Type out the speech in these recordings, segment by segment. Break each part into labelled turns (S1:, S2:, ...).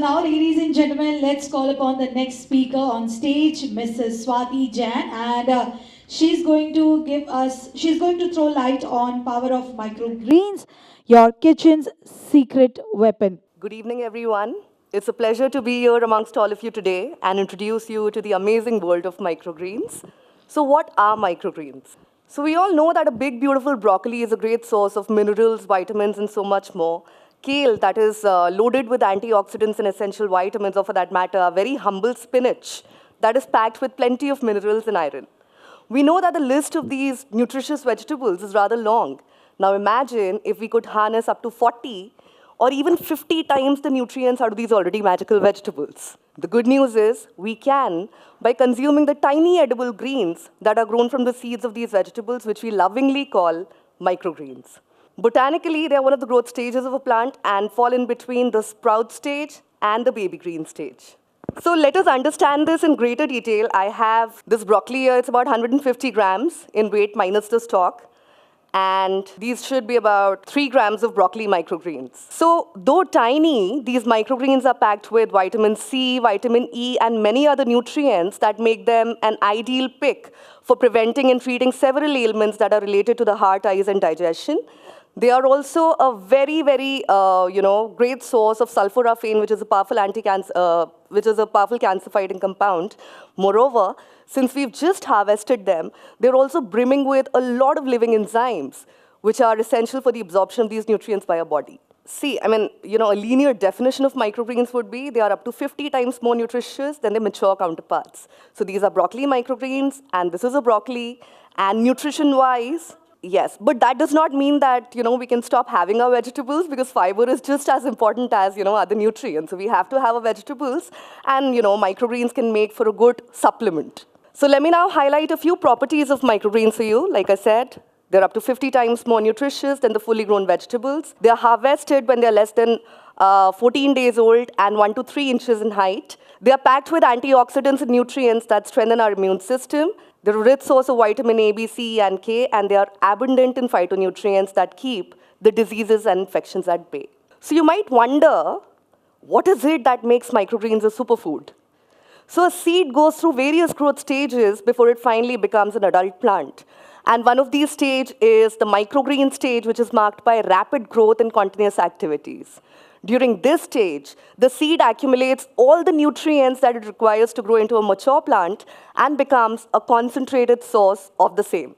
S1: now, ladies and gentlemen, let's call upon the next speaker on stage, Mrs. Swati Jain, and she's going to throw light on power of microgreens, your kitchen's secret weapon.
S2: Good evening, everyone. It's a pleasure to be here amongst all of you today and introduce you to the amazing world of microgreens. So what are microgreens? So we all know that a big, beautiful broccoli is a great source of minerals, vitamins, and so much more. Kale, that is loaded with antioxidants and essential vitamins, or for that matter, a very humble spinach that is packed with plenty of minerals and iron. We know that the list of these nutritious vegetables is rather long. Now imagine if we could harness up to 40 or even 50 times the nutrients out of these already magical vegetables. The good news is we can by consuming the tiny edible greens that are grown from the seeds of these vegetables, which we lovingly call microgreens. Botanically, they are one of the growth stages of a plant and fall in between the sprout stage and the baby green stage. So let us understand this in greater detail. I have this broccoli here. It's about 150 grams in weight minus the stalk. And these should be about 3 grams of broccoli microgreens. So though tiny, these microgreens are packed with vitamin C, vitamin E, and many other nutrients that make them an ideal pick for preventing and treating several ailments that are related to the heart, eyes, and digestion. They are also a very, very, great source of sulforaphane, which is a powerful cancer-fighting compound. Moreover, since we've just harvested them, they're also brimming with a lot of living enzymes, which are essential for the absorption of these nutrients by our body. See, a linear definition of microgreens would be they are up to 50 times more nutritious than their mature counterparts. So these are broccoli microgreens, and this is a broccoli, and nutrition-wise, yes, but that does not mean that, we can stop having our vegetables, because fiber is just as important as, other nutrients. So we have to have our vegetables, and, microgreens can make for a good supplement. So let me now highlight a few properties of microgreens for you. Like I said, they're up to 50 times more nutritious than the fully grown vegetables. They're harvested when they're less than 14 days old and 1 to 3 inches in height. They are packed with antioxidants and nutrients that strengthen our immune system. They're a rich source of vitamin A, B, C, and K, and they are abundant in phytonutrients that keep the diseases and infections at bay. So you might wonder, what is it that makes microgreens a superfood? So a seed goes through various growth stages before it finally becomes an adult plant. And one of these stages is the microgreen stage, which is marked by rapid growth and continuous activities. During this stage, the seed accumulates all the nutrients that it requires to grow into a mature plant and becomes a concentrated source of the same,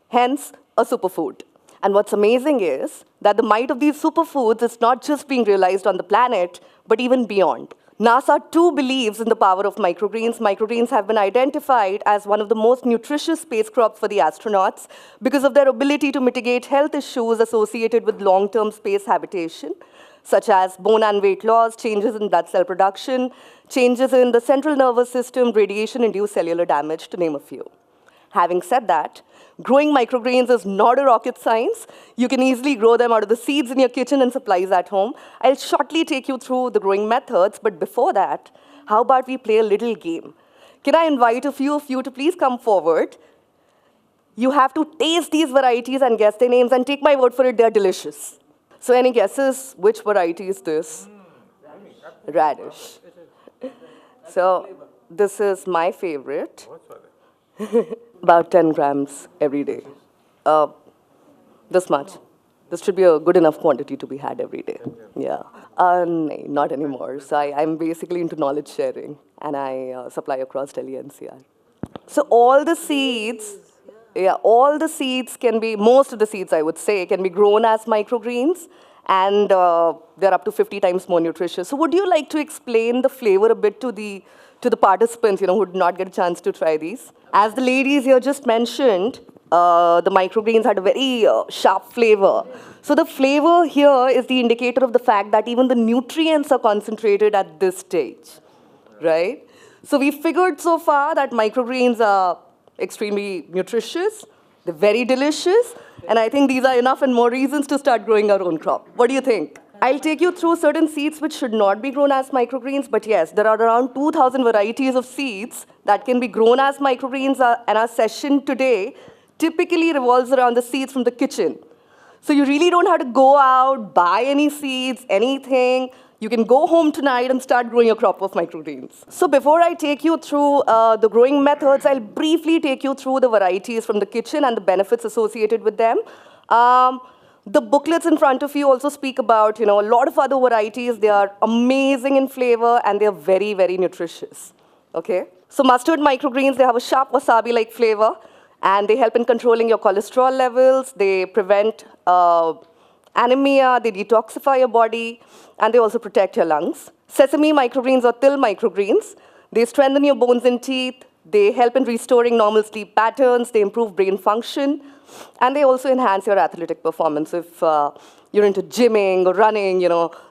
S2: hence a superfood. And what's amazing is that the might of these superfoods is not just being realized on the planet, but even beyond. NASA too believes in the power of microgreens. Microgreens have been identified as one of the most nutritious space crops for the astronauts because of their ability to mitigate health issues associated with long-term space habitation, such as bone and weight loss, changes in blood cell production, changes in the central nervous system, radiation-induced cellular damage, to name a few. Having said that, growing microgreens is not a rocket science. You can easily grow them out of the seeds in your kitchen and supplies at home. I'll shortly take you through the growing methods, but before that, how about we play a little game? Can I invite a few of you to please come forward? You have to taste these varieties and guess their names, and take my word for it, they're delicious. So any guesses which variety is this? Radish. So this is my favorite. About 10 grams every day. This much. This should be a good enough quantity to be had every day. Yeah. No, not anymore. So I'm basically into knowledge sharing, and I supply across Delhi NCR. So all the seeds, most of the seeds, I would say, can be grown as microgreens, and they're up to 50 times more nutritious. So would you like to explain the flavor a bit to the participants, who did not get a chance to try these? As the ladies here just mentioned, the microgreens had a very sharp flavor. So the flavor here is the indicator of the fact that even the nutrients are concentrated at this stage, right? So we figured so far that microgreens are extremely nutritious, they're very delicious, and I think these are enough and more reasons to start growing our own crop. What do you think? I'll take you through certain seeds which should not be grown as microgreens, but yes, there are around 2,000 varieties of seeds that can be grown as microgreens, and our session today typically revolves around the seeds from the kitchen. So you really don't have to go out, buy any seeds, anything. You can go home tonight and start growing your crop of microgreens. So before I take you through the growing methods, I'll briefly take you through the varieties from the kitchen and the benefits associated with them. The booklets in front of you also speak about, a lot of other varieties. They are amazing in flavor and they are very, very nutritious. Okay? So mustard microgreens, they have a sharp wasabi-like flavor and they help in controlling your cholesterol levels. They prevent anemia, they detoxify your body, and they also protect your lungs. Sesame microgreens or til microgreens, they strengthen your bones and teeth. They help in restoring normal sleep patterns. They improve brain function. And they also enhance your athletic performance. If you're into gymming or running,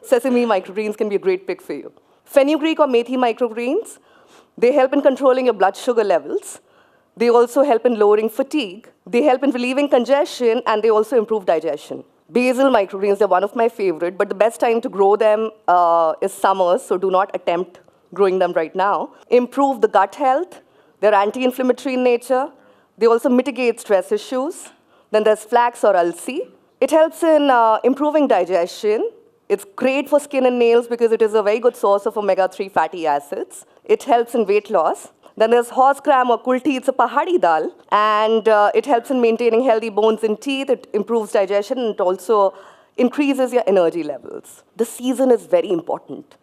S2: sesame microgreens can be a great pick for you. Fenugreek or methi microgreens, they help in controlling your blood sugar levels. They also help in lowering fatigue. They help in relieving congestion, and they also improve digestion. Basil microgreens, they're one of my favorite, but the best time to grow them is summers, so do not attempt growing them right now. Improve the gut health. They're anti-inflammatory in nature. They also mitigate stress issues. Then there's flax or alsi. It helps in improving digestion. It's great for skin and nails because it is a very good source of omega-3 fatty acids. It helps in weight loss. Then there's horse gram or kulti. It's a pahadi dal. And it helps in maintaining healthy bones and teeth. It improves digestion and it also increases your energy levels. The season is very important.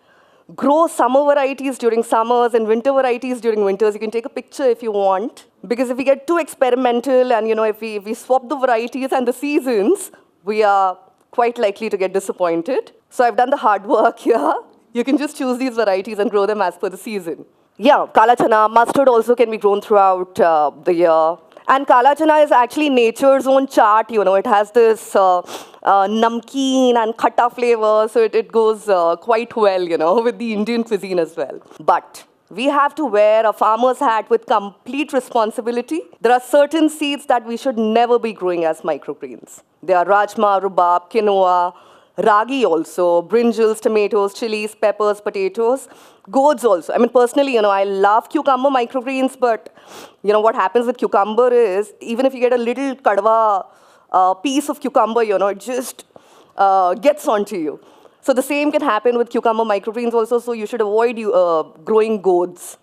S2: Grow summer varieties during summers and winter varieties during winters. You can take a picture if you want. Because if we get too experimental and if we swap the varieties and the seasons, we are quite likely to get disappointed. So I've done the hard work here. You can just choose these varieties and grow them as per the season. Yeah, kala chana, mustard also can be grown throughout the year. And kala chana is actually nature's own chart, It has this namkeen and khatta flavor, so it goes quite well, with the Indian cuisine as well. But we have to wear a farmer's hat with complete responsibility. There are certain seeds that we should never be growing as microgreens. They are rajma, rhubarb, quinoa, ragi also, brinjals, tomatoes, chilies, peppers, potatoes, gourds also. Personally, I love cucumber microgreens, but, what happens with cucumber is, even if you get a little kadwa piece of cucumber, it just gets onto you. So the same can happen with cucumber microgreens also, so you should avoid growing gourds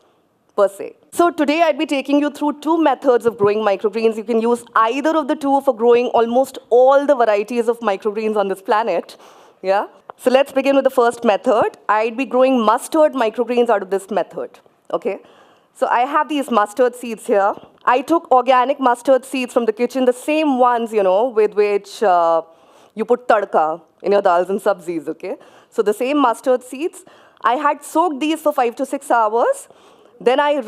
S2: per se. So today I'd be taking you through two methods of growing microgreens. You can use either of the two for growing almost all the varieties of microgreens on this planet. Yeah? So let's begin with the first method. I'd be growing mustard microgreens out of this method. Okay? So I have these mustard seeds here. I took organic mustard seeds from the kitchen, the same ones, with which you put tadka in your dals and sabzis, okay? So the same mustard seeds. I had soaked these for 5 to 6 hours. Then I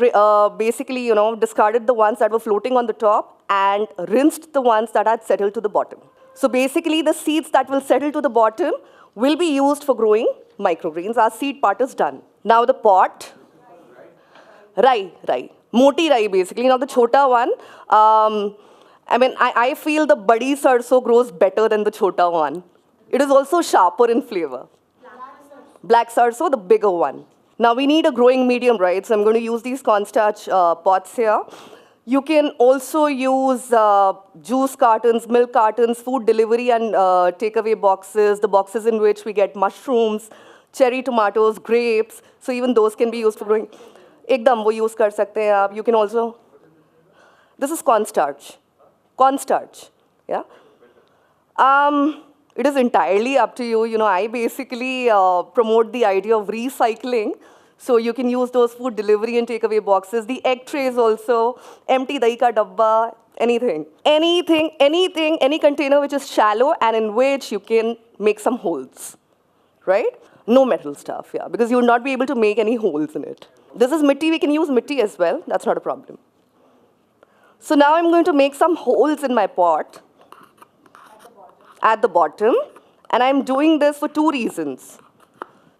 S2: basically, discarded the ones that were floating on the top and rinsed the ones that had settled to the bottom. So basically, the seeds that will settle to the bottom will be used for growing microgreens. Our seed part is done. Now the pot. Rai. Moti rai, basically. Now the chota one. I feel the badi sarso grows better than the chota one. It is also sharper in flavor. Black sarso, the bigger one. Now we need a growing medium, right? So I'm going to use these cornstarch pots here. You can also use juice cartons, milk cartons, food delivery and takeaway boxes, the boxes in which we get mushrooms, cherry tomatoes, grapes. So even those can be used for growing. Ekdam wo use kar sakte hain aap. You can also, this is cornstarch. Cornstarch, yeah. It is entirely up to you. I basically promote the idea of recycling. So you can use those food delivery and takeaway boxes. The egg trays also, empty dahi ka dabba, anything. Any container which is shallow and in which you can make some holes, right? No metal stuff, yeah, because you will not be able to make any holes in it. This is mitti, we can use mitti as well. That's not a problem. So now I'm going to make some holes in my pot at the bottom. And I'm doing this for 2 reasons.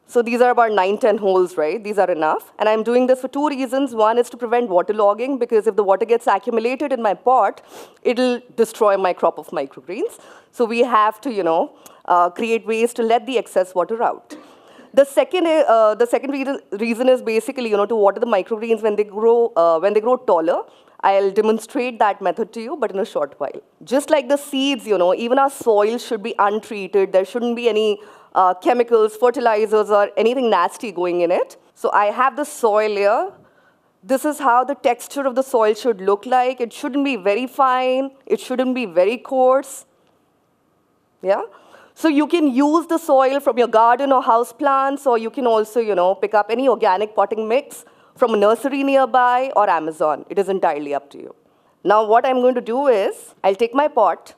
S2: So these are about 9-10 holes, right? These are enough. And I'm doing this for 2 reasons. One is to prevent waterlogging, because if the water gets accumulated in my pot, it'll destroy my crop of microgreens. So we have to, create ways to let the excess water out. The second reason is basically, to water the microgreens when they grow taller. I'll demonstrate that method to you, but in a short while. Just like the seeds, even our soil should be untreated. There shouldn't be any chemicals, fertilizers, or anything nasty going in it. So I have the soil here. This is how the texture of the soil should look like. It shouldn't be very fine. It shouldn't be very coarse. Yeah? So you can use the soil from your garden or house plants, or you can also, pick up any organic potting mix from a nursery nearby or Amazon. It is entirely up to you. Now what I'm going to do is, I'll take my pot,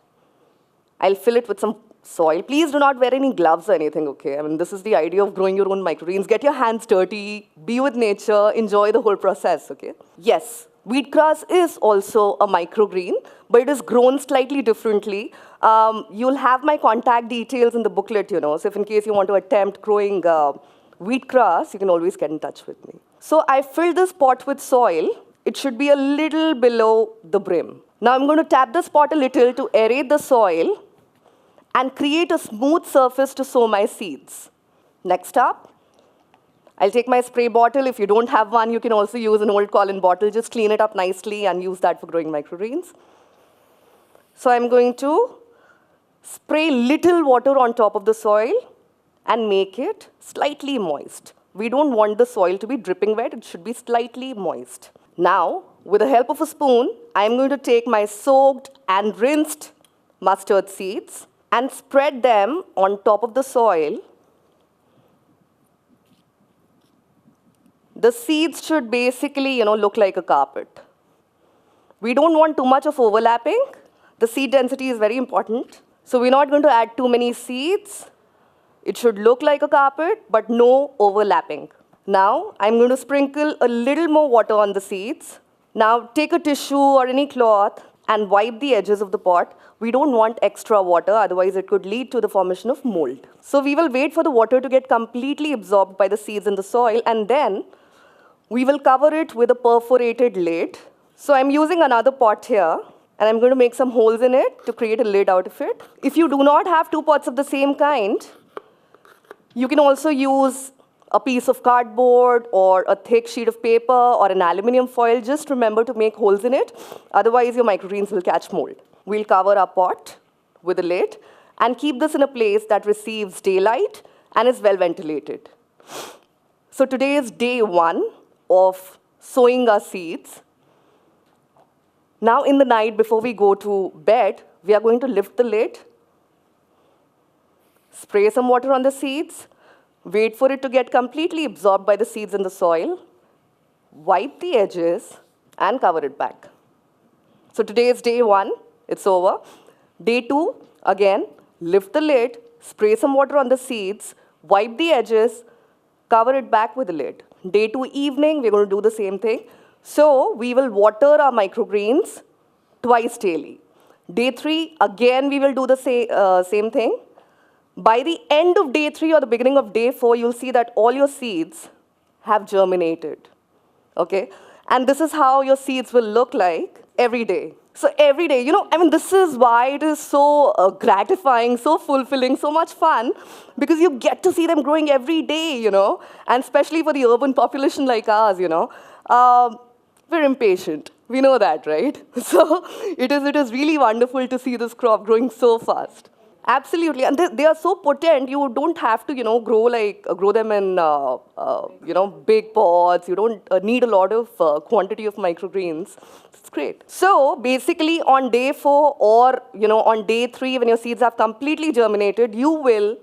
S2: I'll fill it with some soil. Please do not wear any gloves or anything, okay? I mean, this is the idea of growing your own microgreens. Get your hands dirty, be with nature, enjoy the whole process, okay? Yes, wheatgrass is also a microgreen, but it is grown slightly differently. You'll have my contact details in the booklet, so if in case you want to attempt growing wheatgrass, you can always get in touch with me. So I filled this pot with soil. It should be a little below the brim. Now I'm going to tap this pot a little to aerate the soil and create a smooth surface to sow my seeds. Next up, I'll take my spray bottle. If you don't have one, you can also use an old Colin bottle. Just clean it up nicely and use that for growing microgreens. So I'm going to spray little water on top of the soil and make it slightly moist. We don't want the soil to be dripping wet. It should be slightly moist. Now, with the help of a spoon, I'm going to take my soaked and rinsed mustard seeds and spread them on top of the soil. The seeds should basically, look like a carpet. We don't want too much of overlapping. The seed density is very important. So we're not going to add too many seeds. It should look like a carpet, but no overlapping. Now, I'm going to sprinkle a little more water on the seeds. Now, take a tissue or any cloth and wipe the edges of the pot. We don't want extra water, otherwise it could lead to the formation of mold. So we will wait for the water to get completely absorbed by the seeds in the soil, and then we will cover it with a perforated lid. So I'm using another pot here, and I'm going to make some holes in it to create a lid out of it. If you do not have two pots of the same kind, you can also use a piece of cardboard or a thick sheet of paper or an aluminum foil. Just remember to make holes in it. Otherwise, your microgreens will catch mold. We'll cover our pot with a lid and keep this in a place that receives daylight and is well ventilated. So today is day 1 of sowing our seeds. Now in the night before we go to bed, we are going to lift the lid, spray some water on the seeds, wait for it to get completely absorbed by the seeds in the soil, wipe the edges, and cover it back. So today is day 1, it's over. Day 2, again, lift the lid, spray some water on the seeds, wipe the edges, cover it back with the lid. Day 2 evening, we're going to do the same thing. So we will water our microgreens twice daily. Day 3, again, we will do the same thing. By the end of day 3 or the beginning of day 4, you'll see that all your seeds have germinated, okay? And this is how your seeds will look like every day. So every day, this is why it is so gratifying, so fulfilling, so much fun, because you get to see them growing every day, and especially for the urban population like ours, we're impatient. We know that, right? So it is really wonderful to see this crop growing so fast. Absolutely, and they are so potent. You don't have to, grow them in, big pots. You don't need a lot of quantity of microgreens. It's great. So basically, on day 4 or on day 3, when your seeds have completely germinated, you will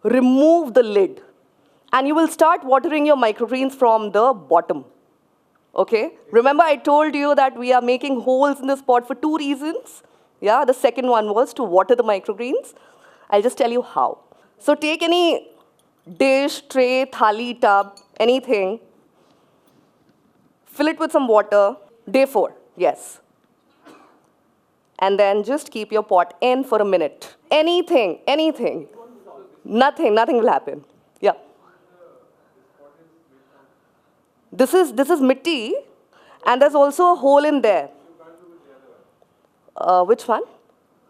S2: remove the lid, and you will start watering your microgreens from the bottom. Okay. Remember, I told you that we are making holes in this pot for 2 reasons. Yeah, the second one was to water the microgreens. I'll just tell you how. So take any dish, tray, thali, tub, anything. Fill it with some water. Day 4, yes. And then just keep your pot in for a minute. Anything. Nothing will happen. Yeah. This is mitti, and there's also a hole in there. Which one?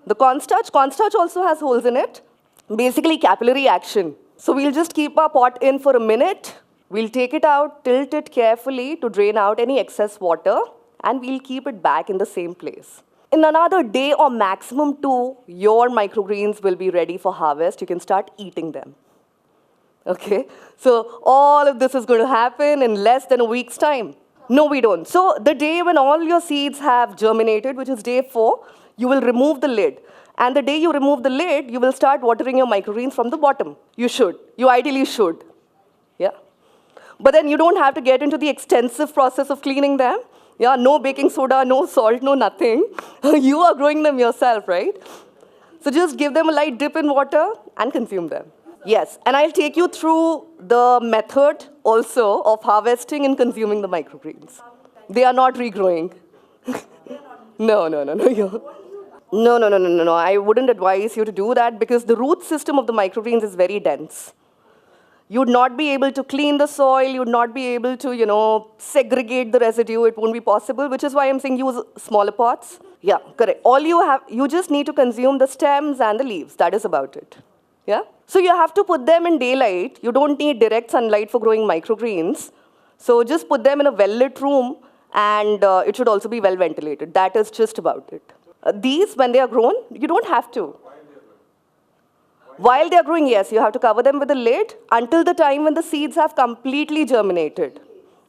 S2: The cornstarch. Cornstarch also has holes in it. Basically, capillary action. So we'll just keep our pot in for a minute. We'll take it out, tilt it carefully to drain out any excess water, and we'll keep it back in the same place. In another day or maximum 2, your microgreens will be ready for harvest. You can start eating them. Okay? So all of this is going to happen in less than a week's time. No, we don't. So the day when all your seeds have germinated, which is day 4, you will remove the lid. And the day you remove the lid, you will start watering your microgreens from the bottom. You should. You ideally should. Yeah? But then you don't have to get into the extensive process of cleaning them. Yeah, no baking soda, no salt, no nothing. You are growing them yourself, right? So just give them a light dip in water and consume them. Yes, and I'll take you through the method also of harvesting and consuming the microgreens. They are not regrowing. No. No. I wouldn't advise you to do that because the root system of the microgreens is very dense. You'd not be able to clean the soil. You'd not be able to, segregate the residue. It won't be possible, which is why I'm saying use smaller pots. Yeah, correct. You just need to consume the stems and the leaves. That is about it. Yeah? So you have to put them in daylight. You don't need direct sunlight for growing microgreens. So just put them in a well-lit room, and it should also be well ventilated. That is just about it. These, when they are grown, you don't have to. While they are growing, yes, you have to cover them with a lid until the time when the seeds have completely germinated.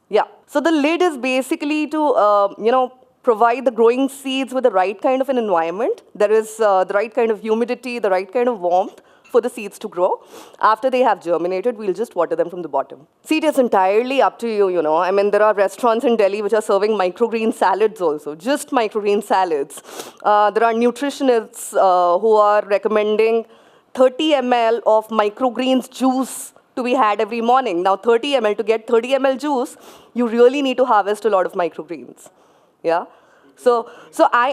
S2: Yeah. So the lid is basically to, provide the growing seeds with the right kind of an environment. There is the right kind of humidity, the right kind of warmth for the seeds to grow. After they have germinated, we'll just water them from the bottom. See, it is entirely up to you, I mean, there are restaurants in Delhi which are serving microgreen salads also, just microgreen salads. There are nutritionists who are recommending 30 ml of microgreens juice to be had every morning. Now, 30 ml, to get 30 ml juice, you really need to harvest a lot of microgreens. Yeah? So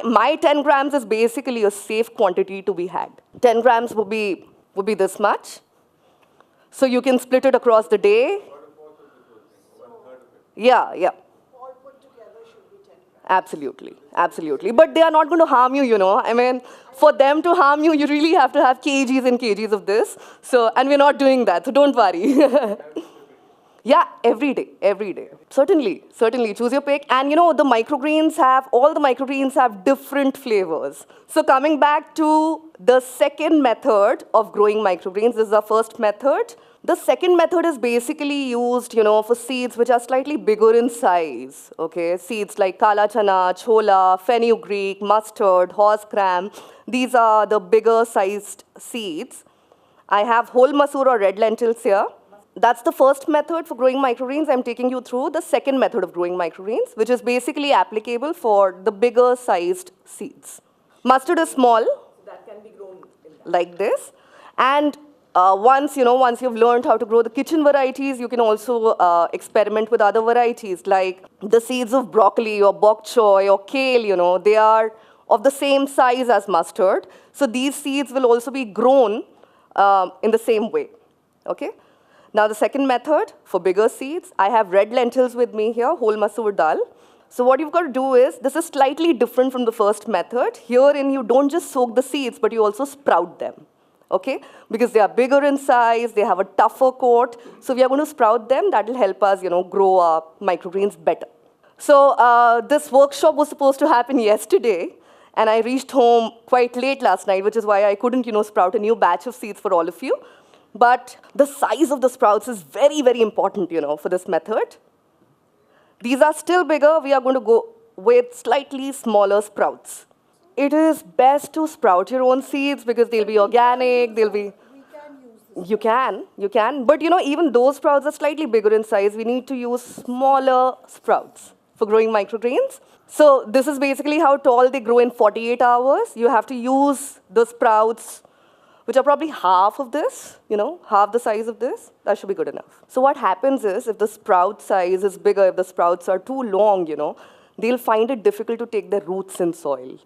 S2: my 10 grams is basically a safe quantity to be had. 10 grams would be this much. So you can split it across the day. Yeah.
S3: All put together should be 10 grams.
S2: Absolutely. But they are not going to harm you, I mean, for them to harm you, you really have to have kgs and kgs of this. So, and we're not doing that, so don't worry. Yeah, every day. Certainly, choose your pick. And all the microgreens have different flavors. So coming back to the second method of growing microgreens, this is our first method. The second method is basically used, for seeds which are slightly bigger in size, okay? Seeds like kala chana, chola, fenugreek, mustard, horse gram. These are the bigger sized seeds. I have whole masoor or red lentils here. That's the first method for growing microgreens. I'm taking you through the second method of growing microgreens, which is basically applicable for the bigger sized seeds. Mustard is small.
S3: That can be grown
S2: like this. And once you've learned how to grow the kitchen varieties, you can also experiment with other varieties, like the seeds of broccoli or bok choy or kale, they are of the same size as mustard. So these seeds will also be grown in the same way, okay? Now the second method for bigger seeds, I have red lentils with me here, whole masoor dal. So what you've got to do is, this is slightly different from the first method. Herein you don't just soak the seeds, but you also sprout them, okay? Because they are bigger in size, they have a tougher coat. So we are going to sprout them. That will help us, grow our microgreens better. So this workshop was supposed to happen yesterday, and I reached home quite late last night, which is why I couldn't, sprout a new batch of seeds for all of you. But the size of the sprouts is very, very important, for this method. These are still bigger. We are going to go with slightly smaller sprouts. It is best to sprout your own seeds because they'll be organic, they'll be...
S3: We can use this.
S2: You can. But, even those sprouts are slightly bigger in size. We need to use smaller sprouts for growing microgreens. So this is basically how tall they grow in 48 hours. You have to use the sprouts which are probably half of this, half the size of this. That should be good enough. So what happens is, if the sprout size is bigger, if the sprouts are too long, they'll find it difficult to take their roots in soil.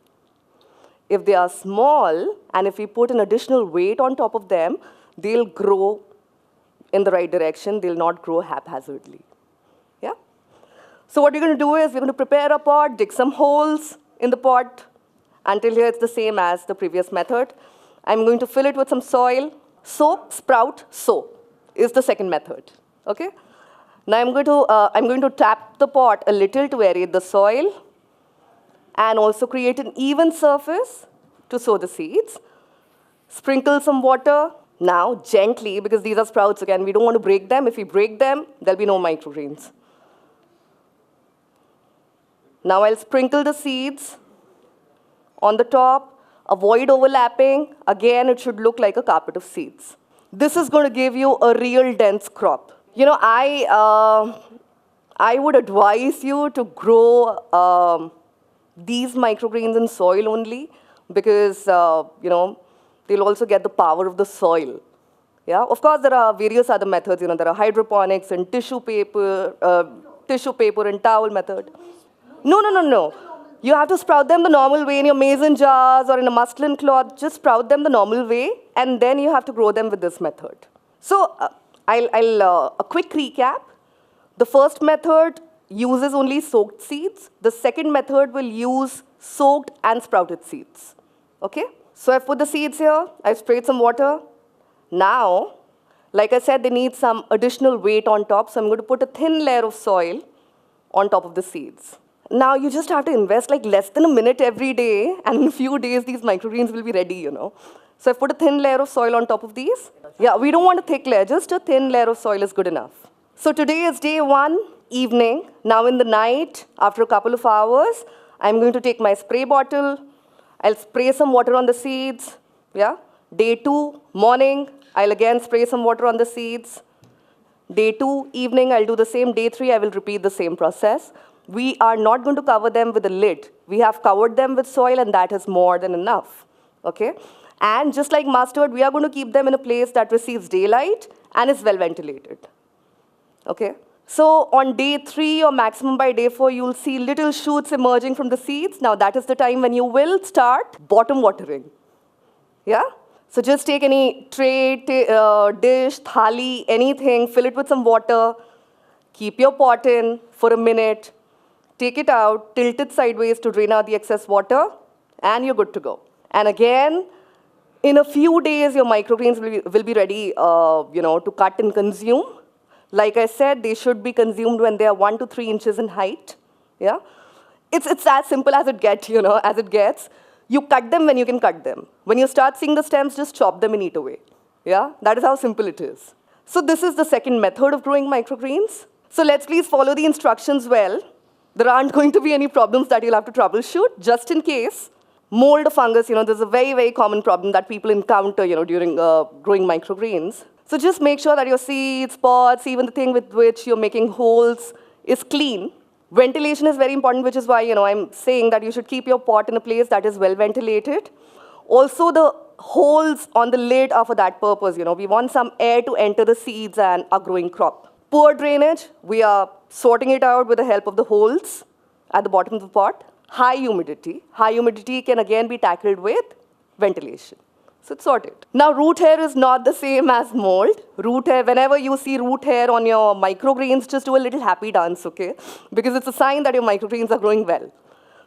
S2: If they are small, and if we put an additional weight on top of them, they'll grow in the right direction. They'll not grow haphazardly. Yeah? So what we're going to do is, we're going to prepare a pot, dig some holes in the pot. Until here, it's the same as the previous method. I'm going to fill it with some soil. Soak, sprout, sow. is the second method. Okay? Now I'm going to tap the pot a little to aerate the soil and also create an even surface to sow the seeds. Sprinkle some water. Now, gently, because these are sprouts again, we don't want to break them. If we break them, there'll be no microgreens. Now I'll sprinkle the seeds on the top. Avoid overlapping. Again, it should look like a carpet of seeds. This is going to give you a real dense crop. You know, I would advise you to grow these microgreens in soil only because, you know, they'll also get the power of the soil. Yeah, of course, there are various other methods. You know, there are hydroponics and tissue paper and towel method. No. You have to sprout them the normal way in your mason jars or in a muslin cloth. Just sprout them the normal way, and then you have to grow them with this method. So, a quick recap. The first method uses only soaked seeds. The second method will use soaked and sprouted seeds. Okay? So I've put the seeds here. I've sprayed some water. Now, like I said, they need some additional weight on top. So I'm going to put a thin layer of soil on top of the seeds. Now, you just have to invest like less than a minute every day. And in a few days, these microgreens will be ready, you know. So I've put a thin layer of soil on top of these. Yeah, we don't want a thick layer. Just a thin layer of soil is good enough. So today is day 1, evening. Now in the night, after a couple of hours, I'm going to take my spray bottle. I'll spray some water on the seeds. Yeah. Day 2, morning, I'll again spray some water on the seeds. Day 2, evening, I'll do the same. Day 3, I will repeat the same process. We are not going to cover them with a lid. We have covered them with soil, and that is more than enough. Okay? And just like mustard, we are going to keep them in a place that receives daylight and is well ventilated. Okay? So on day 3 or maximum by day 4, you'll see little shoots emerging from the seeds. Now that is the time when you will start bottom watering. Yeah? So just take any tray, dish, thali, anything, fill it with some water, keep your pot in for a minute, take it out, tilt it sideways to drain out the excess water, and you're good to go. And again, in a few days, your microgreens will be ready to cut and consume. Like I said, they should be consumed when they are 1 to 3 inches in height. Yeah? It's as simple as it gets, You cut them when you can cut them. When you start seeing the stems, just chop them and eat away. Yeah? That is how simple it is. So this is the second method of growing microgreens. So let's please follow the instructions well. There aren't going to be any problems that you'll have to troubleshoot, just in case. Mold or fungus, there's a very, very common problem that people encounter, during growing microgreens. So just make sure that your seeds, pots, even the thing with which you're making holes is clean. Ventilation is very important, which is why, I'm saying that you should keep your pot in a place that is well ventilated. Also, the holes on the lid are for that purpose. We want some air to enter the seeds and our growing crop. Poor drainage, we are sorting it out with the help of the holes at the bottom of the pot. High humidity. High humidity can again be tackled with ventilation. So it's sorted. Now, root hair is not the same as mold. Root hair, whenever you see root hair on your microgreens, just do a little happy dance, okay? Because it's a sign that your microgreens are growing well.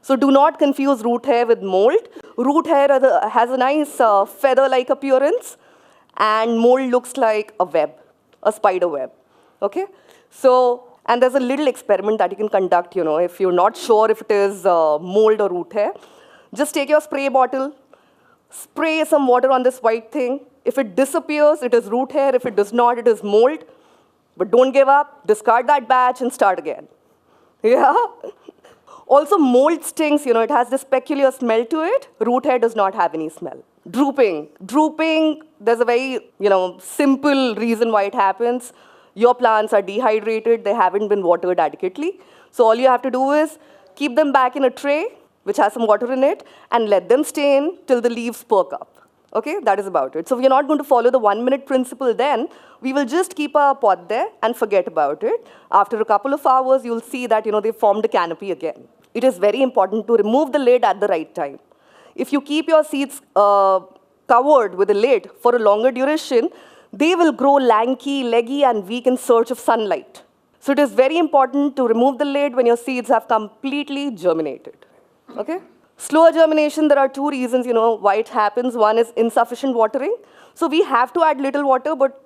S2: So do not confuse root hair with mold. Root hair has a nice feather-like appearance, and mold looks like a web, a spider web, okay? So, and there's a little experiment that you can conduct, if you're not sure if it is mold or root hair. Just take your spray bottle, spray some water on this white thing. If it disappears, it is root hair. If it does not, it is mold. But don't give up. Discard that batch and start again. Yeah? Also, mold stings. It has this peculiar smell to it. Root hair does not have any smell. Drooping. Drooping, there's a very, simple reason why it happens. Your plants are dehydrated. They haven't been watered adequately. So all you have to do is keep them back in a tray, which has some water in it, and let them stay in till the leaves perk up. Okay, that is about it. So we're not going to follow the 1-minute principle then. We will just keep our pot there and forget about it. After a couple of hours, you'll see that, they've formed a canopy again. It is very important to remove the lid at the right time. If you keep your seeds covered with a lid for a longer duration, they will grow lanky, leggy, and weak in search of sunlight. So it is very important to remove the lid when your seeds have completely germinated. Okay? Slower germination, there are 2 reasons, why it happens. One is insufficient watering. So we have to add little water, but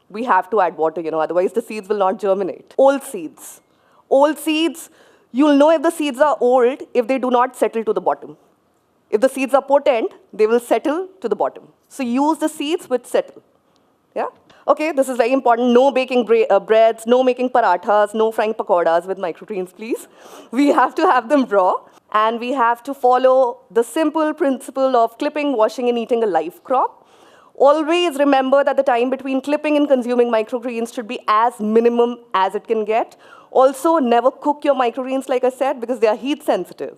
S2: we have to add water, otherwise the seeds will not germinate. Old seeds. Old seeds, you'll know if the seeds are old if they do not settle to the bottom. If the seeds are potent, they will settle to the bottom. So use the seeds which settle. Yeah? Okay, this is very important. No baking breads, no making parathas, no frying pakoras with microgreens, please. We have to have them raw. And we have to follow the simple principle of clipping, washing, and eating a live crop. Always remember that the time between clipping and consuming microgreens should be as minimum as it can get. Also, never cook your microgreens, like I said, because they are heat sensitive.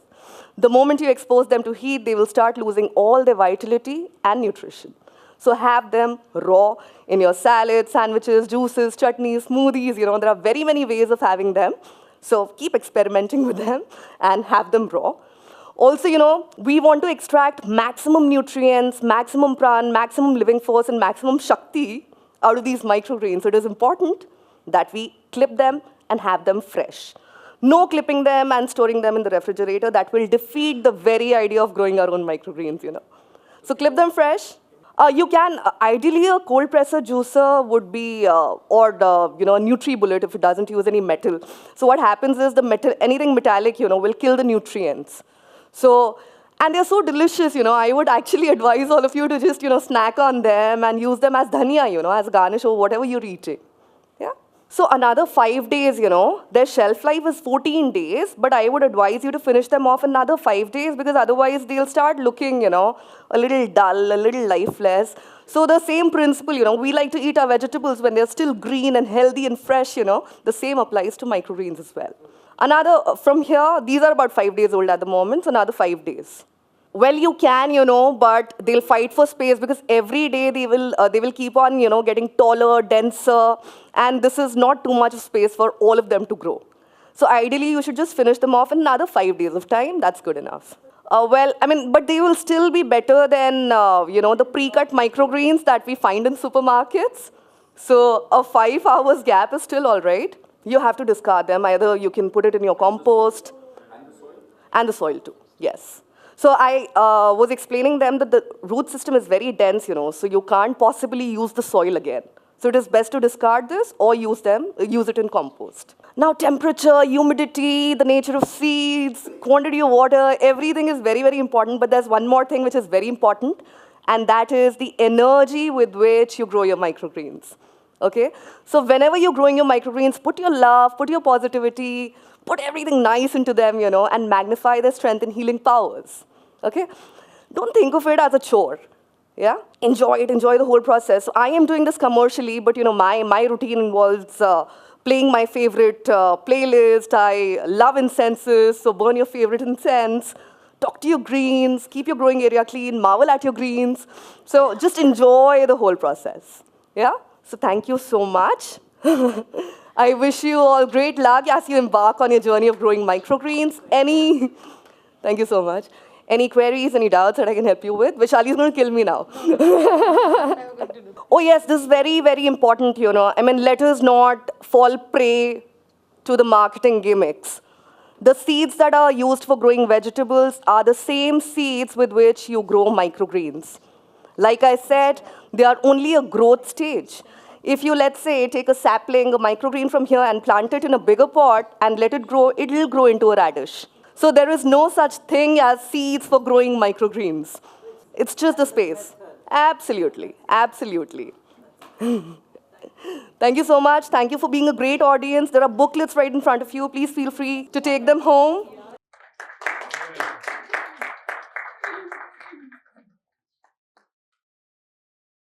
S2: The moment you expose them to heat, they will start losing all their vitality and nutrition. So have them raw in your salads, sandwiches, juices, chutneys, smoothies. There are very many ways of having them. So keep experimenting with them and have them raw. Also, we want to extract maximum nutrients, maximum pran, maximum living force, and maximum Shakti out of these microgreens. So it is important that we clip them and have them fresh. No clipping them and storing them in the refrigerator. That will defeat the very idea of growing our own microgreens, So clip them fresh. You can, ideally a cold presser juicer would be, or a NutriBullet if it doesn't use any metal. So what happens is anything metallic, will kill the nutrients. So, and they're so delicious, I would actually advise all of you to just, snack on them and use them as dhania, as garnish or whatever you're eating. Yeah? So another 5 days, their shelf life is 14 days, but I would advise you to finish them off another 5 days because otherwise they'll start looking, a little dull, a little lifeless. So the same principle, we like to eat our vegetables when they're still green and healthy and fresh, the same applies to microgreens as well. Another, from here, these are about 5 days old at the moment, so another 5 days. Well, you can, but they'll fight for space because every day they will keep on, getting taller, denser, and this is not too much space for all of them to grow. So ideally, you should just finish them off in another 5 days of time. That's good enough. But they will still be better than, the pre-cut microgreens that we find in supermarkets. So a 5 hours gap is still all right. You have to discard them. Either you can put it in your compost. And the soil too, yes. So I was explaining them that the root system is very dense, so you can't possibly use the soil again. So it is best to discard this or use it in compost. Now temperature, humidity, the nature of seeds, quantity of water, everything is very, very important. But there's one more thing which is very important, and that is the energy with which you grow your microgreens. Okay? So whenever you're growing your microgreens, put your love, put your positivity, put everything nice into them, and magnify their strength and healing powers. Okay? Don't think of it as a chore. Yeah? Enjoy it, enjoy the whole process. So I am doing this commercially, but my routine involves playing my favorite playlist. I love incenses, so burn your favorite incense. Talk to your greens, keep your growing area clean, marvel at your greens. So just enjoy the whole process. Yeah? So thank you so much. I wish you all great luck as you embark on your journey of growing microgreens. Thank you so much. Any queries, any doubts that I can help you with? Vishali is going to kill me now. Oh yes, this is very, very important, let us not fall prey to the marketing gimmicks. The seeds that are used for growing vegetables are the same seeds with which you grow microgreens. Like I said, they are only a growth stage. If you, let's say, take a sapling, a microgreen from here and plant it in a bigger pot and let it grow, it will grow into a radish. So there is no such thing as seeds for growing microgreens. It's just the space. Absolutely, absolutely. Thank you so much. Thank you for being a great audience. There are booklets right in front of you. Please feel free to take them home.